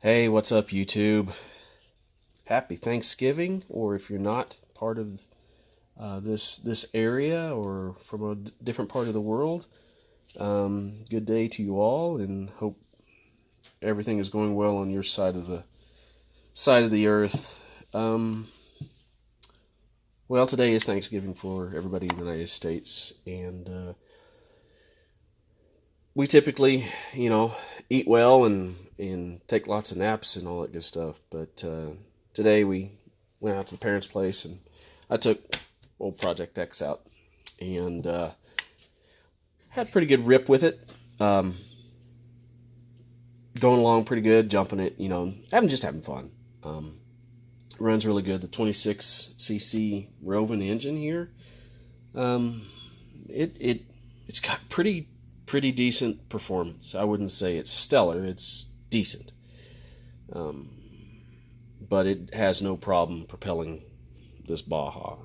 Hey, what's up, YouTube? Happy Thanksgiving, or if you're not part of this area or from a different part of the world, good day to you all, and hope everything is going well on your side of the earth. Um, well, today is Thanksgiving for everybody in the United States, and we typically, eat well and take lots of naps and all that good stuff. But today we went out to the parents' place, and I took old Project X out and had a pretty good rip with it. Going along pretty good, jumping it, having fun. Runs really good. The 26cc Rovan engine here. It's got pretty decent performance. I wouldn't say it's stellar. It's decent. But it has no problem propelling this Baja.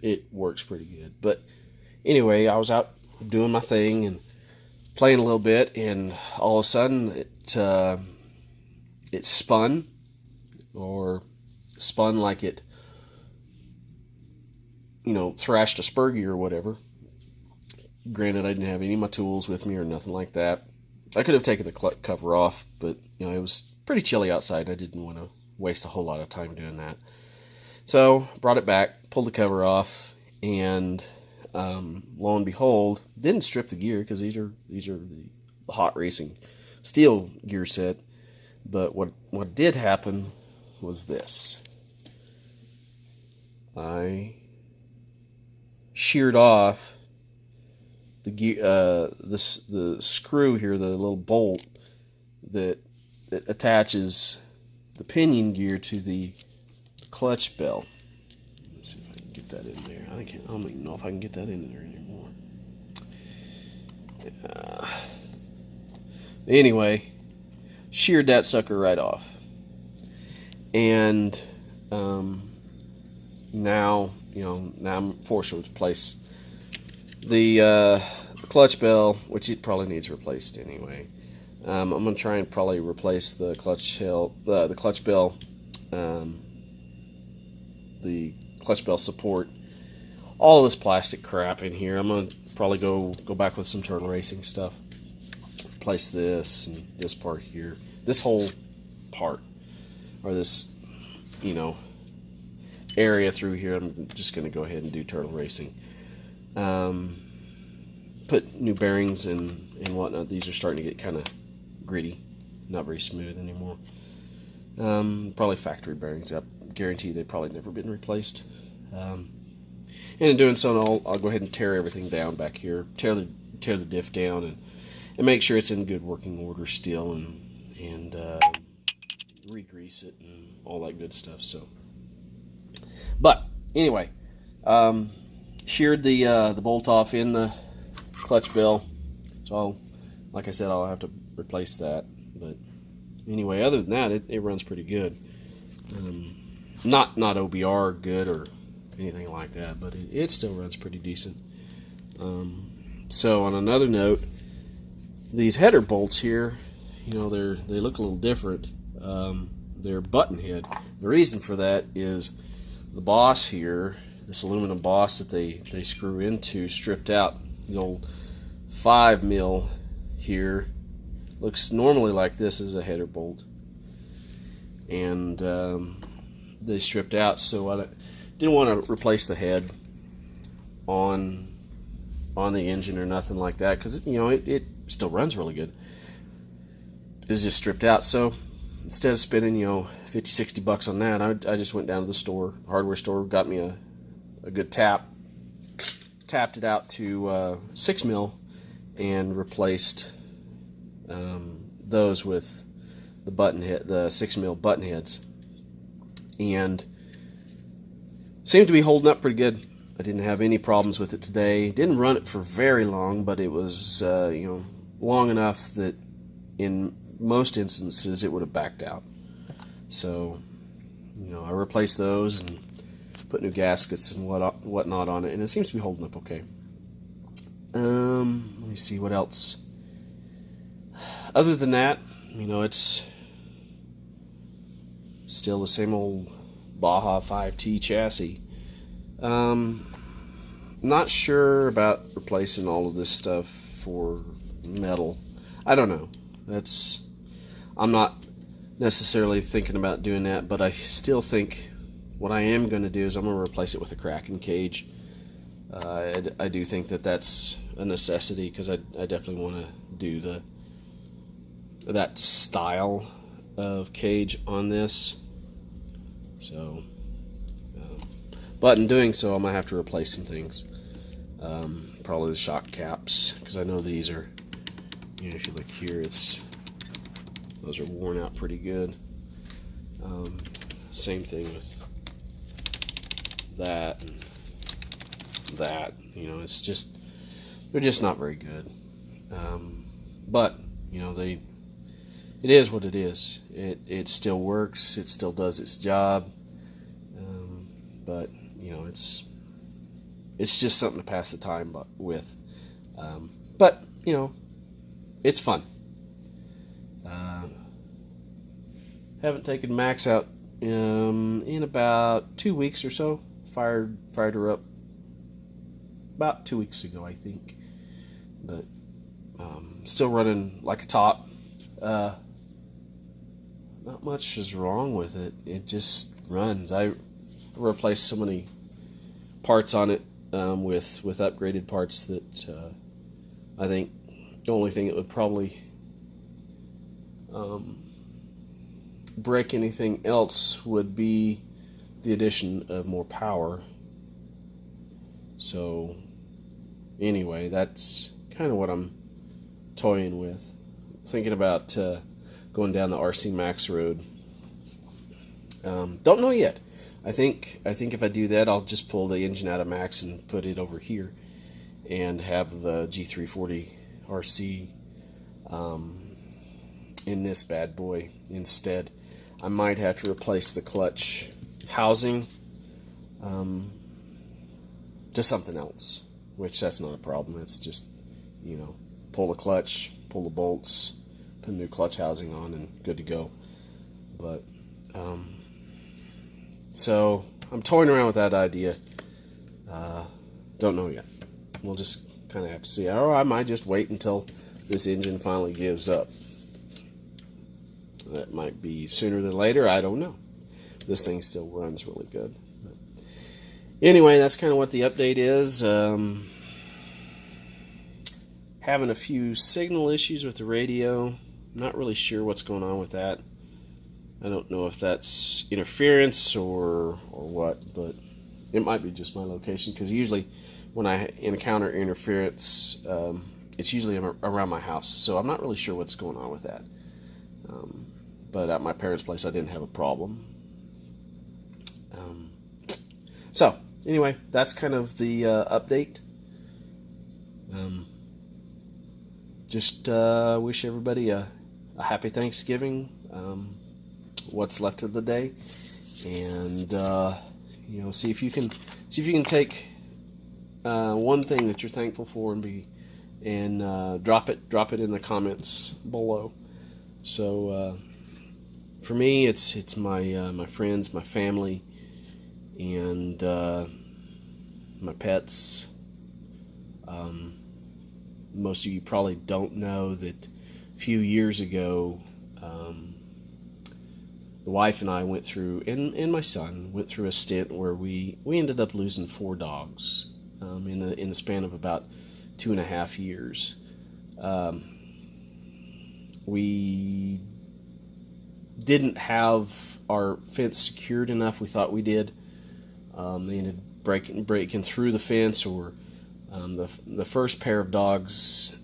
It works pretty good. But anyway, I was out doing my thing and playing a little bit, and all of a sudden it spun like it thrashed a spur gear or whatever. Granted, I didn't have any of my tools with me or nothing like that. I could have taken the cover off, but it was pretty chilly outside. I didn't want to waste a whole lot of time doing that. So brought it back, pulled the cover off, and lo and behold, didn't strip the gear because these are the hot racing steel gear set. But what did happen was this: I sheared off the gear, the screw here, the little bolt that attaches the pinion gear to the clutch bell. Let's see if I can get that in there. I don't even know if I can get that in there anymore. Anyway, sheared that sucker right off, and now I'm forced to replace the clutch bell, which it probably needs replaced anyway. I'm gonna try and probably replace the clutch bell, the clutch bell support, all of this plastic crap in here. I'm gonna probably go back with some Turtle Racing stuff. Replace this and this part here, this whole part, or this area through here. I'm just gonna go ahead and do Turtle Racing. Put new bearings and whatnot. These are starting to get kind of gritty, not very smooth anymore. Probably factory bearings. I guarantee they've probably never been replaced. And in doing so, I'll go ahead and tear everything down back here, tear the diff down, and make sure it's in good working order still, and re-grease it and all that good stuff. So, but anyway, sheared the bolt off in the clutch bell, so like I said, I'll have to replace that. But anyway, other than that, it runs pretty good. Not OBR good or anything like that, but it still runs pretty decent. So on another note, these header bolts here, they look a little different. They're button head. The reason for that is the boss here, this aluminum boss that they screw into, stripped out. The old 5 mil here looks normally like this as a header bolt, and they stripped out, so I didn't want to replace the head on the engine or nothing like that, because it still runs really good. It's just stripped out, so instead of spending $50-$60 on that, I just went down to the store, hardware store, got me a good tapped it out to 6 mil, and replaced those with the 6 mil button heads, and seemed to be holding up pretty good. I didn't have any problems with it today. Didn't run it for very long, but it was long enough that in most instances it would have backed out. So I replaced those and put new gaskets and whatnot on it, and it seems to be holding up okay. Let me see what else. Other than that, it's Still the same old Baja 5T chassis. Not sure about replacing all of this stuff for metal. I don't know. I'm not necessarily thinking about doing that, but I still think what I am going to do is I'm going to replace it with a Kraken cage. I do think that that's a necessity, because I definitely want to do that style of cage on this. So, but in doing so, I'm going to have to replace some things. Probably the shock caps, because I know these are, if you look here, those are worn out pretty good. Same thing with that and that. It's just, they're just not very good. But it is what it is. It still works. It still does its job. But it's just something to pass the time with. But it's fun. Haven't taken Max out in about 2 weeks or so. Fired her up about 2 weeks ago, I think. But still running like a top. Not much is wrong with it. It just runs. I replaced so many parts on it with upgraded parts that I think the only thing that would probably break anything else would be the addition of more power. So anyway, that's kind of what I'm toying with. Thinking about going down the RC Max road. Don't know yet. I think if I do that, I'll just pull the engine out of Max and put it over here, and have the G340 RC in this bad boy instead. I might have to replace the clutch housing to something else, which that's not a problem. It's just, pull the clutch, pull the bolts, put a new clutch housing on, and good to go. But so I'm toying around with that idea. Don't know yet. We'll just kind of have to see. Or I might just wait until this engine finally gives up. That might be sooner than later. I don't know. This thing still runs really good. But anyway, that's kind of what the update is. Having a few signal issues with the radio. Not really sure what's going on with that. I don't know if that's interference or what, but it might be just my location, because usually when I encounter interference, it's usually around my house. So I'm not really sure what's going on with that. But at my parents' place, I didn't have a problem. So anyway, that's kind of the update. Just wish everybody a happy Thanksgiving. What's left of the day, and see if you can take one thing that you're thankful for and drop it in the comments below. So for me, it's my friends, my family, and my pets. Most of you probably don't know that a few years ago, the wife and I went through, and my son went through a stint where we ended up losing 4 dogs in the span of about 2.5 years. We didn't have our fence secured enough. We thought we did. They ended breaking through the fence, or the first pair of dogs.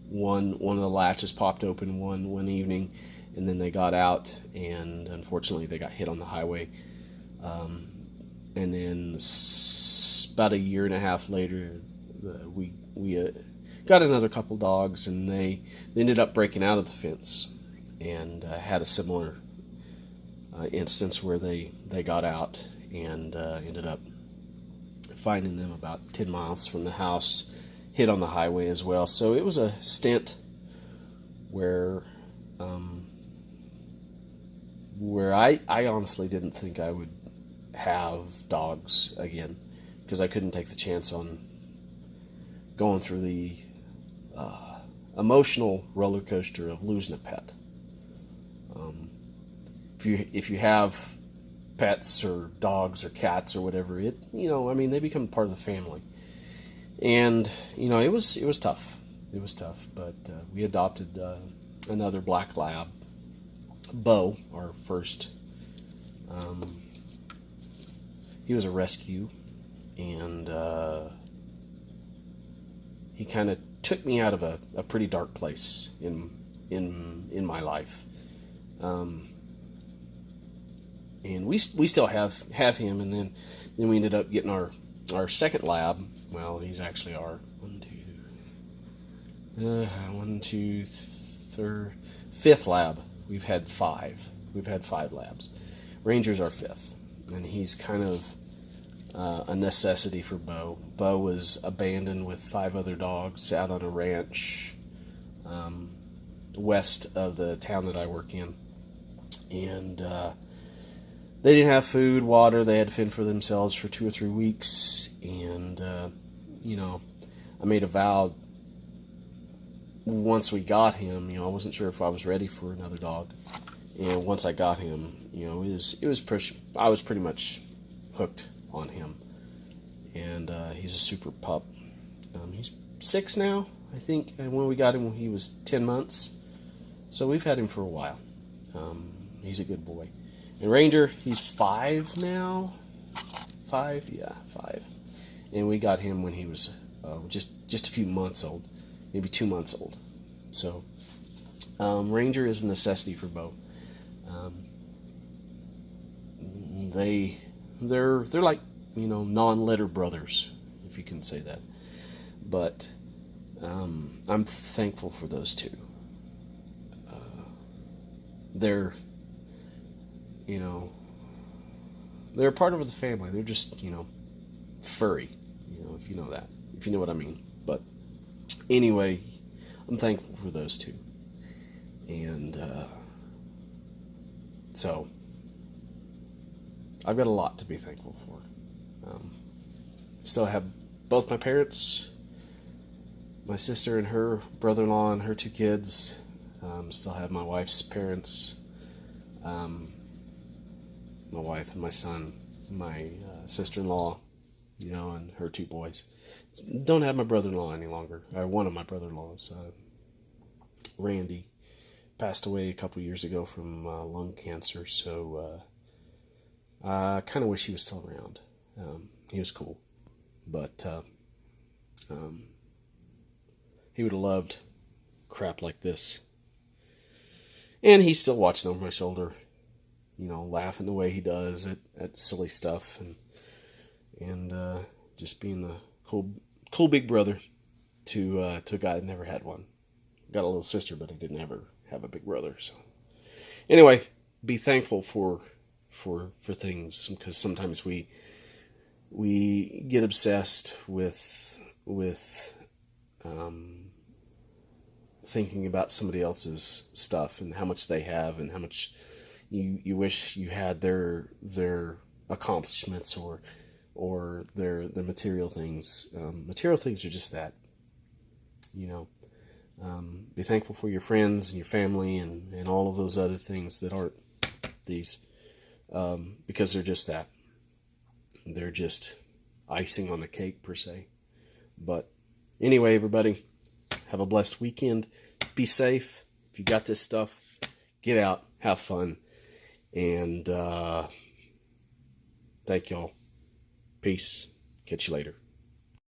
One of the latches popped open one evening, and then they got out, and unfortunately they got hit on the highway. And then about 1.5 years later, we got another couple dogs, and they ended up breaking out of the fence, and had a similar instance where they got out, and ended up finding them about 10 miles from the house, hit on the highway as well. So it was a stint where where I honestly didn't think I would have dogs again, because I couldn't take the chance on going through the emotional roller coaster of losing a pet. If you have pets or dogs or cats or whatever, they become part of the family. And it was tough. It was tough, but we adopted another black lab, Bo, our first. He was a rescue, and he kind of took me out of a pretty dark place in my life. And we still have him, and then we ended up getting our second lab. Well, he's actually our fifth lab. We've had five. We've had 5 labs. Ranger's our 5th, and he's kind of a necessity for Bo. Bo was abandoned with 5 other dogs out on a ranch west of the town that I work in, and they didn't have food, water. They had to fend for themselves for 2 or 3 weeks, and I made a vow once we got him. I wasn't sure if I was ready for another dog, and once I got him, I was pretty much hooked on him, and he's a super pup. He's 6 now, I think, and when we got him, he was 10 months, so we've had him for a while. He's a good boy. And Ranger, he's 5 now. 5, yeah, 5. And we got him when he was just a few months old, maybe 2 months old. So Ranger is a necessity for Bo. They're like non-litter brothers, if you can say that. But I'm thankful for those two. They're they're a part of the family. They're just, furry, if you know that, if you know what I mean. But anyway, I'm thankful for those two. And so I've got a lot to be thankful for. Still have both my parents, my sister and her brother-in-law and her 2 kids. Still have my wife's parents, my wife and my son, my sister-in-law, and her 2 boys. Don't have my brother-in-law any longer. One of my brother-in-laws, Randy, passed away a couple years ago from lung cancer, so I kind of wish he was still around. He was cool, but he would have loved crap like this. And he's still watching over my shoulder, laughing the way he does at silly stuff, and just being the cool big brother to a guy that never had one. Got a little sister, but he didn't ever have a big brother. So anyway, be thankful for things, because sometimes we get obsessed with thinking about somebody else's stuff and how much they have and how much you wish you had their accomplishments or their material things. Material things are just that. Be thankful for your friends and your family and all of those other things that aren't these, because they're just that. They're just icing on the cake, per se. But anyway, everybody, have a blessed weekend. Be safe. If you got this stuff, get out, have fun, and thank y'all. Peace. Catch you later.